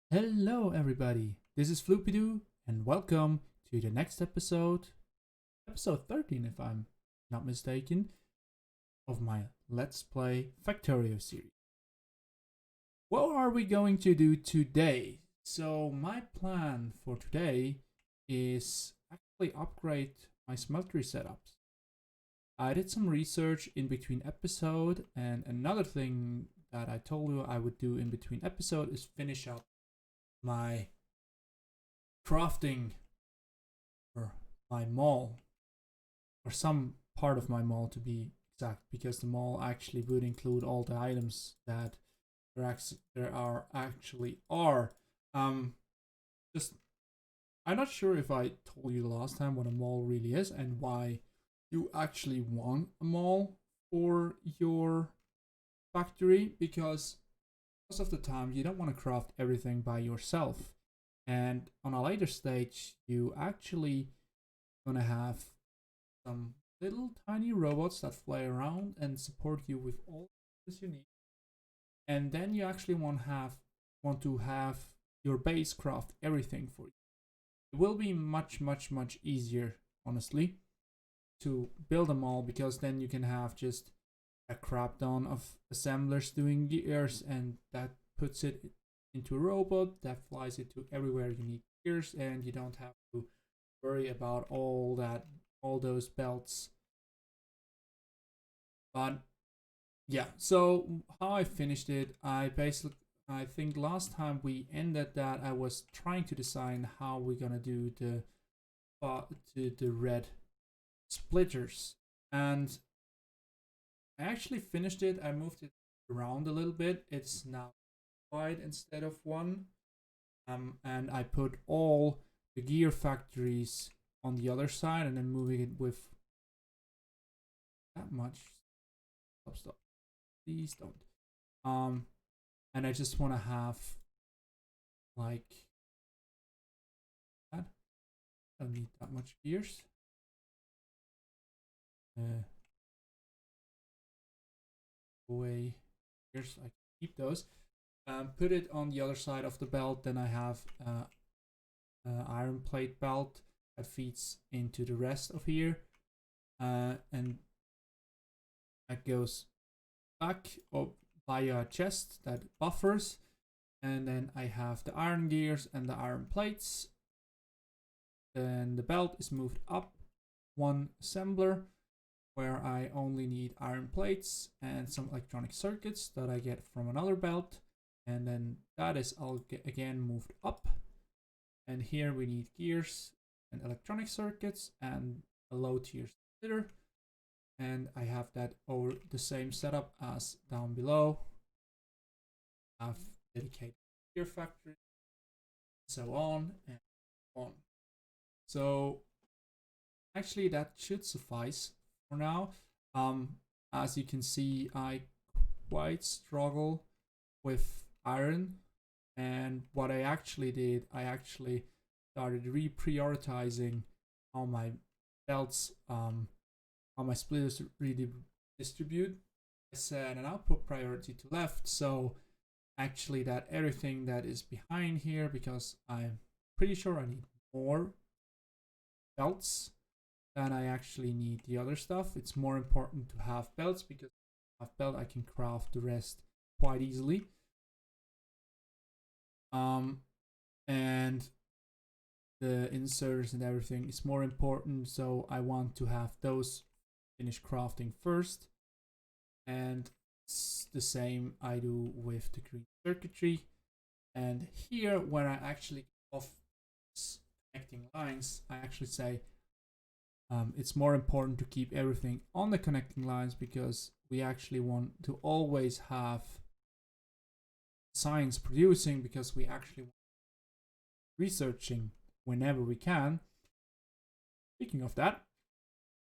Hello, everybody. This is Floopy-Doo, and welcome to the next episode 13, if I'm not mistaken, of my Let's Play Factorio series. What are we going to do today? So, my plan for today is actually upgrade my smeltery setups. I did some research in between episode, and another thing that I told you I would do in between episode is finish up my crafting or my mall, or some part of my mall to be exact, because the mall actually would include all the items that there are. Just I'm not sure if I told you the last time what a mall really is and why you actually want a mall for your factory, because most of the time you don't want to craft everything by yourself. And on a later stage, you actually gonna have some little tiny robots that fly around and support you with all this you need. And then you actually want to have your base craft everything for you. It will be much easier, honestly, to build them all, because then you can have just a crap ton of assemblers doing gears, and that puts it into a robot that flies it to everywhere you need gears, and you don't have to worry about all those belts. But yeah, so how I finished it, I think last time we ended that I was trying to design how we're gonna do the red splitters, and I actually finished it. I moved it around a little bit. It's now wide instead of one. And I put all the gear factories on the other side, and then moving it with that much. Stop. Please don't. And I just want to have like that. I don't need that much gears. Away gears. I can keep those. Put it on the other side of the belt. Then I have iron plate belt that feeds into the rest of here, and that goes back up via a chest that buffers. And then I have the iron gears and the iron plates. Then the belt is moved up one assembler, where I only need iron plates and some electronic circuits that I get from another belt. And then that is all again moved up. And here we need gears and electronic circuits and a low tier splitter. And I have that over the same setup as down below. I have dedicated gear factory, so on and on. So actually that should suffice for now. As you can see, I quite struggle with iron, and what I actually did, I actually started reprioritizing how my belts, how my splitters really distribute. I set an output priority to left, so actually that everything that is behind here, because I'm pretty sure I need more belts than I actually need the other stuff. It's more important to have belts, because if I have belt I can craft the rest quite easily. And the inserters and everything is more important, so I want to have those finish crafting first. And it's the same I do with the green circuitry. And here, when I actually off connecting lines, I actually say it's more important to keep everything on the connecting lines, because we actually want to always have science producing, because we actually want researching whenever we can. Speaking of that,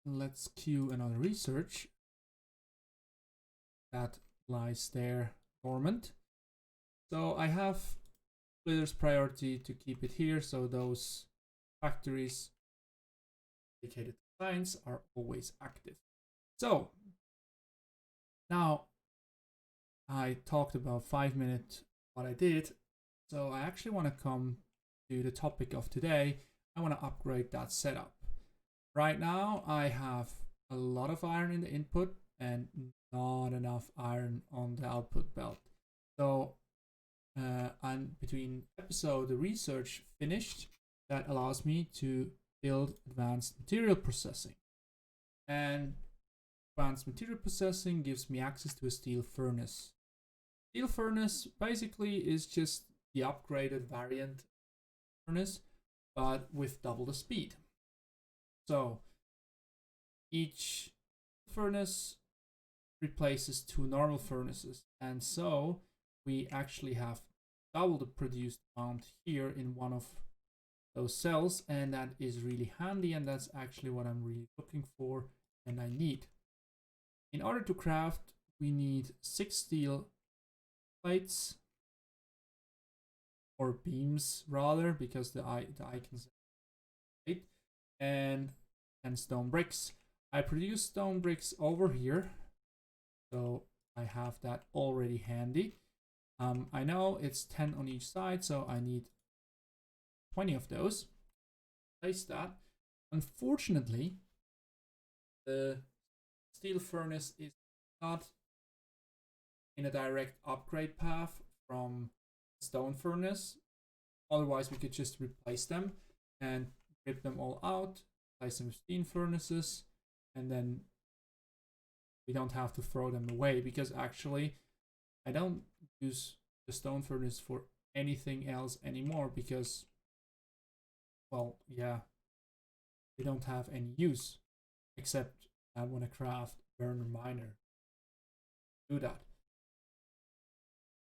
let's queue another research that lies there dormant. So I have splitters priority to keep it here, so those factories dedicated to science are always active. So now I talked about 5 minutes what I did. So I actually want to come to the topic of today. I want to upgrade that setup. Right now I have a lot of iron in the input and not enough iron on the output belt. So I'm between episode the research finished that allows me to build advanced material processing. And advanced material processing gives me access to a steel furnace. Steel furnace basically is just the upgraded variant furnace, but with double the speed. So each furnace replaces 2 normal furnaces, and so we actually have double the produced amount here in one of those cells, and that is really handy, and that's actually what I'm really looking for and I need. In order to craft, we need 6 steel plates, or beams rather, because the icons are 8, and 10 stone bricks. I produce stone bricks over here, so I have that already handy. I know it's 10 on each side, so I need 20 of those. Place that. Unfortunately, the steel furnace is not in a direct upgrade path from stone furnace. Otherwise, we could just replace them and rip them all out, place them with steam furnaces, and then we don't have to throw them away, because actually I don't use the stone furnace for anything else anymore because, well, yeah, they don't have any use except I want to craft burner miner. Do that.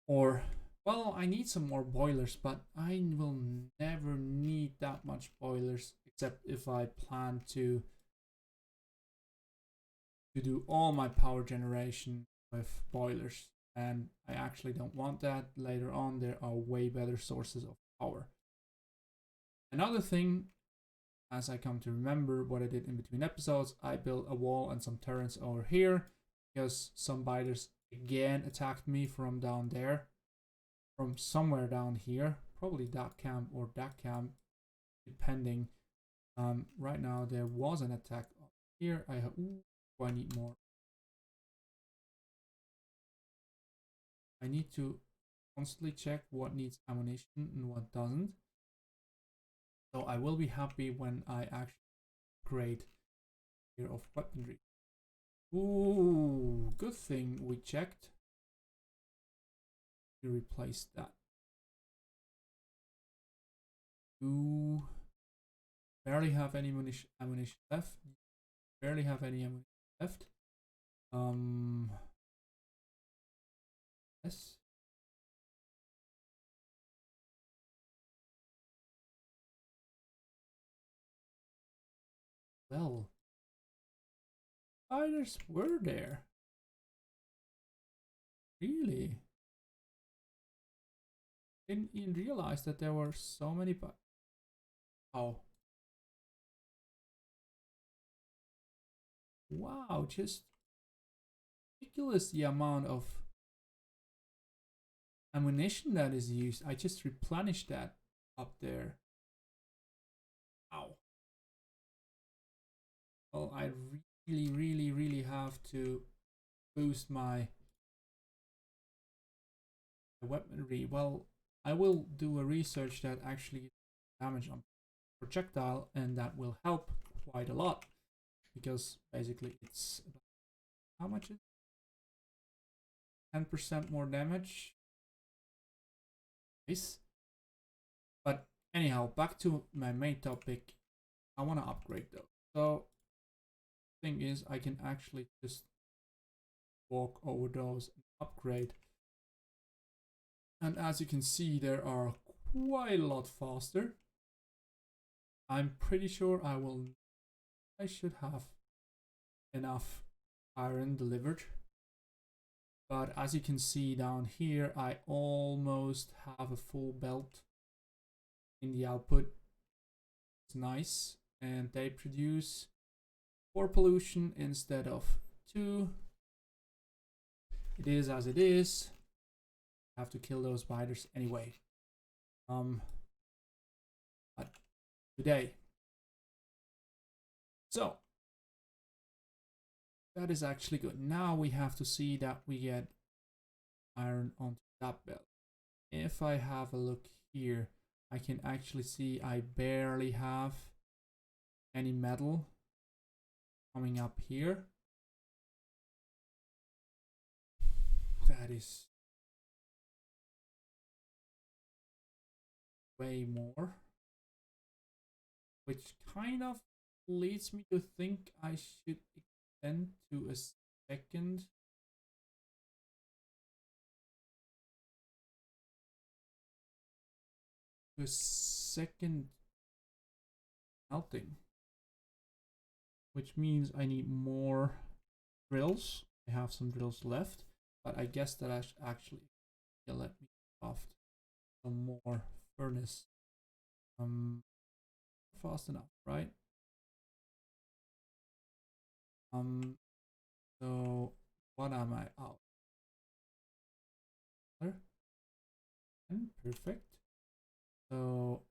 Or, well, I need some more boilers, but I will never need that much boilers except if I plan to do all my power generation with boilers, and I actually don't want that. Later on there are way better sources of power. Another thing, as I come to remember what I did in between episodes, I built a wall and some turrets over here because some biters again attacked me from down there, from somewhere down here, probably that camp or that camp, depending. Right now there was an attack up here. I need more. I need to constantly check what needs ammunition and what doesn't. So I will be happy when I actually upgrade here of weaponry. Ooh, good thing we checked. We replace that. Ooh, barely have any ammunition left. Barely have any ammunition left. Yes. Well, spiders were there. Really? Didn't even realize that there were so many. Oh. Wow, just ridiculous the amount of ammunition that is used. I just replenished that up there. Wow. Well, I really have to boost my weaponry. Well, I will do a research that actually damage on projectile, and that will help quite a lot, because basically it's about, how much is 10% more damage. Nice. But anyhow, back to my main topic. I want to upgrade those. So thing is, I can actually just walk over those and upgrade. And as you can see, they are quite a lot faster. I'm pretty sure I should have enough iron delivered. But as you can see down here, I almost have a full belt in the output. It's nice. And they produce 4 pollution instead of 2. It is as it is. I have to kill those spiders anyway. but today. So that is actually good. Now we have to see that we get iron onto that belt. If I have a look here, I can actually see I barely have any metal coming up here. That is way more, which kind of leads me to think I should extend to a second melting, which means I need more drills. I have some drills left, but I guess that actually let me craft some more furnace fast enough, right? So what am I out? And perfect. So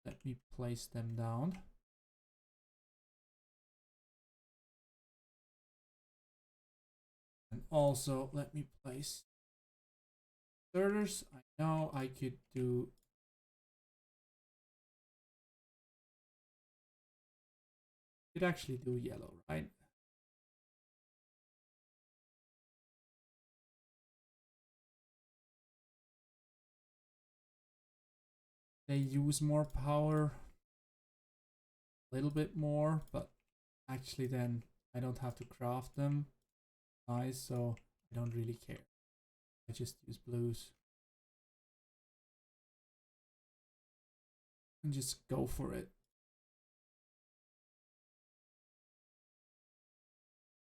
let me place them down. And also let me place starters. I know I could do actually do yellow, right? They use more power, a little bit more, but actually then I don't have to craft them. Nice, so I don't really care. I just use blues. And just go for it.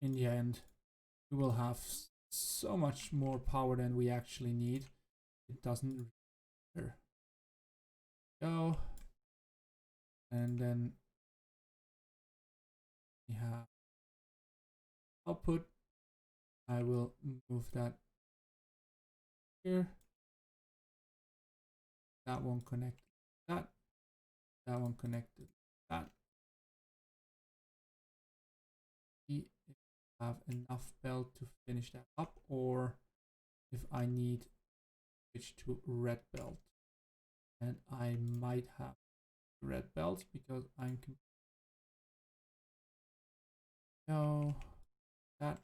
In the end, we will have so much more power than we actually need. It doesn't matter. Go. And then we have output. I will move that here. That one connected. That one connected. That. If I have enough belt to finish that up, or if I need switch to red belt, and I might have red belt because I'm no that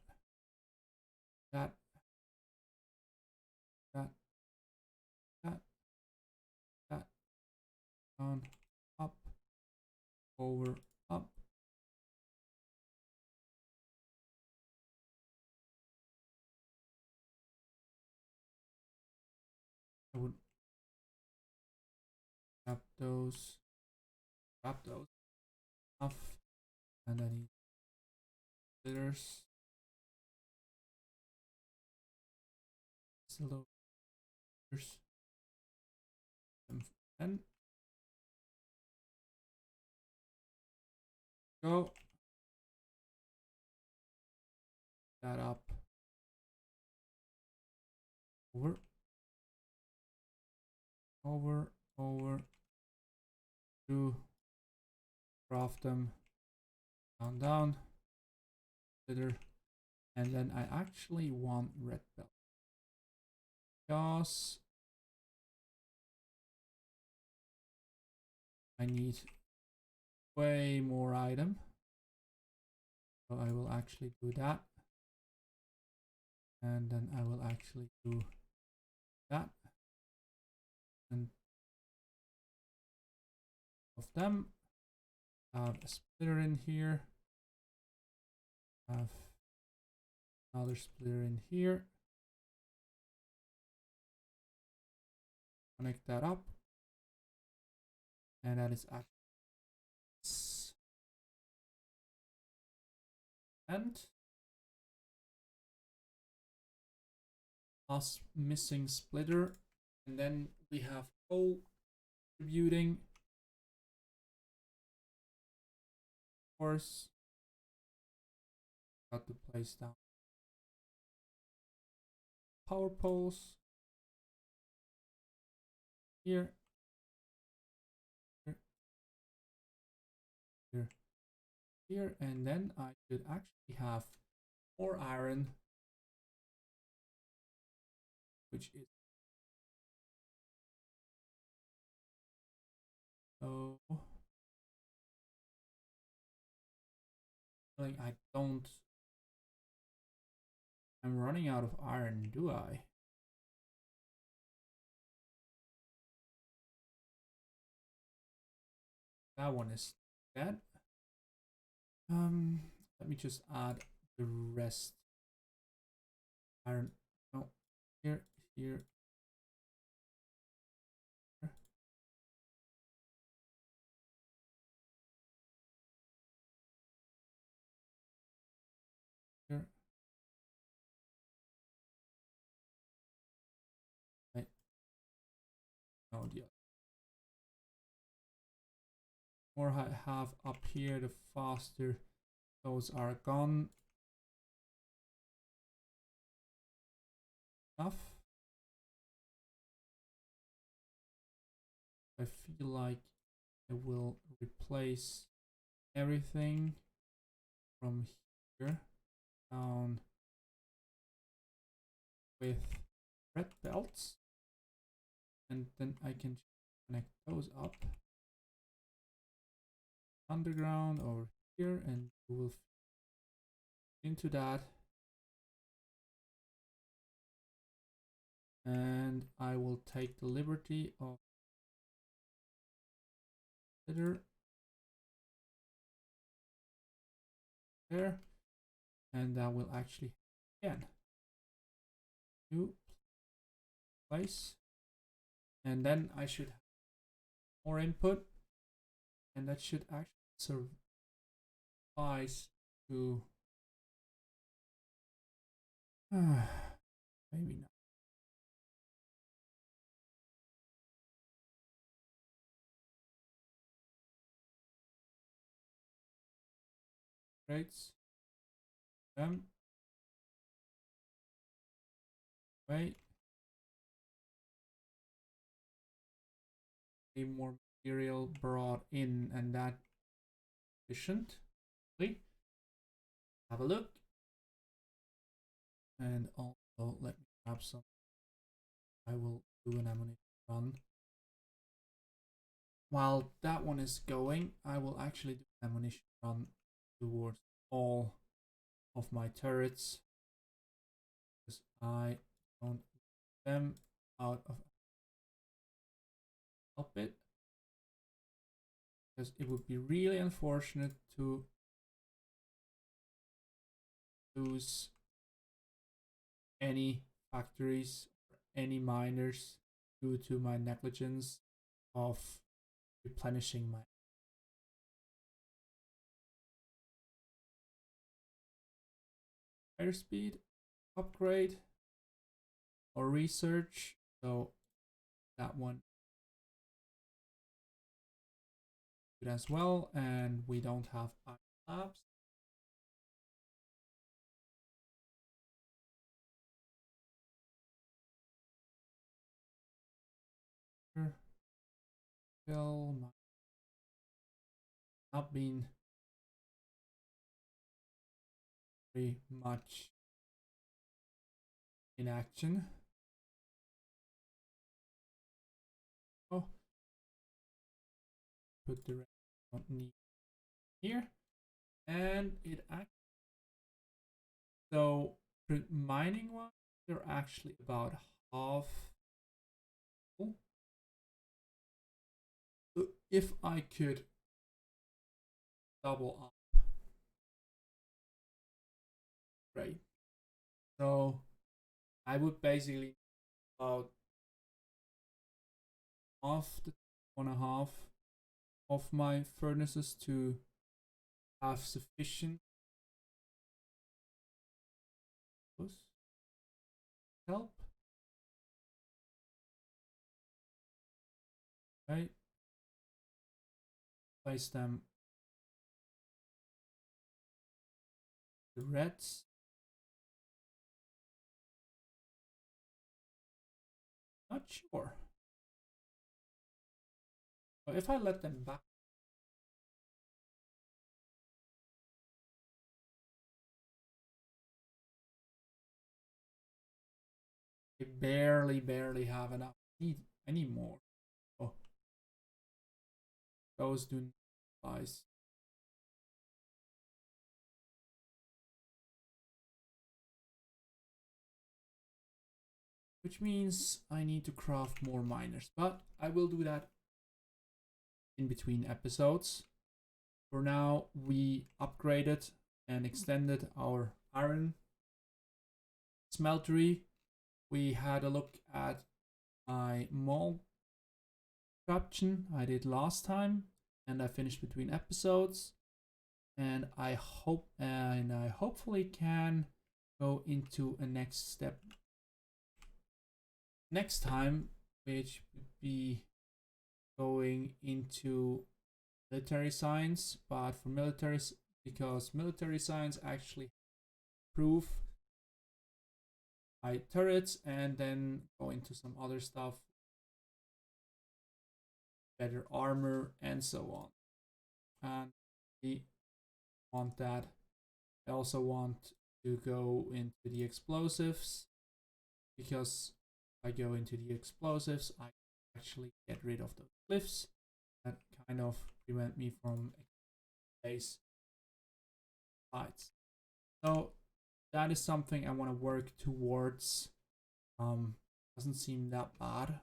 that that that that down up over up. I would grab those off, and I need splitters. Cylinders. And go that up over to craft them down splitter, and then I actually want red belt because I need way more item. So I will actually do that, and then I will actually do that, and of them have a splitter in here, have another splitter in here, connect that up, and that is actually and us missing splitter, and then we have coal contributing. Of course, got to place down power poles. here, here, here, here, and then I should actually have more iron, which is so. Like I don't. I'm running out of iron, do I? That one is dead. Let me just add the rest. Iron. Oh, here, here, here. Here. Right. Oh, the more I have up here, the faster those are gone. Enough. I feel like I will replace everything from here down with red belts, and then I can connect those up underground over here, and we'll fit into that. And I will take the liberty of there, and that will actually again new place, and then I should have more input, and that should actually suffice to maybe not. Rates them wait. More material brought in, and that efficient. Have a look, and also let me grab some. I will do an ammunition run. While that one is going, I will actually do an ammunition run towards all of my turrets, because I don't want them out of help it, because it would be really unfortunate to lose any factories or any miners due to my negligence of replenishing my airspeed upgrade or research. So that one good as well, and we don't have iron labs. Still not been very much in action. Oh, put the rest don't need here, and it actually so mining one they're actually about half. If I could double up, right? So I would basically about half the 1.5 of my furnaces to have sufficient help. Right? Place them the reds. Not sure. So if I let them back, they barely have enough. I need more. Oh, those do not suffice. Which means I need to craft more miners, but I will do that in between episodes. For now, we upgraded and extended our iron smeltery. We had a look at my mold corruption I did last time, and I finished between episodes. And I hopefully can go into a next step next time, which would be going into military science, but for military, because military science actually improve my turrets, and then go into some other stuff, better armor and so on. And we want that. I also want to go into the explosives, because if I go into the explosives, I actually get rid of those cliffs that kind of prevent me from base sides. So that is something I want to work towards. Doesn't seem that bad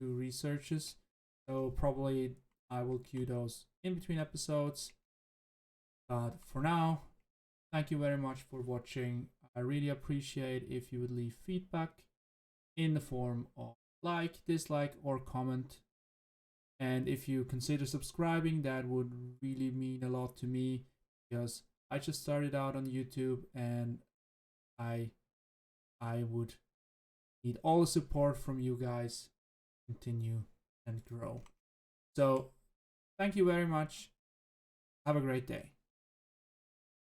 to researches, so probably I will queue those in between episodes. But for now, thank you very much for watching. I really appreciate if you would leave feedback in the form of like, dislike, or comment. And if you consider subscribing, that would really mean a lot to me, because I just started out on YouTube and I would need all the support from you guys to continue and grow. So thank you very much. Have a great day.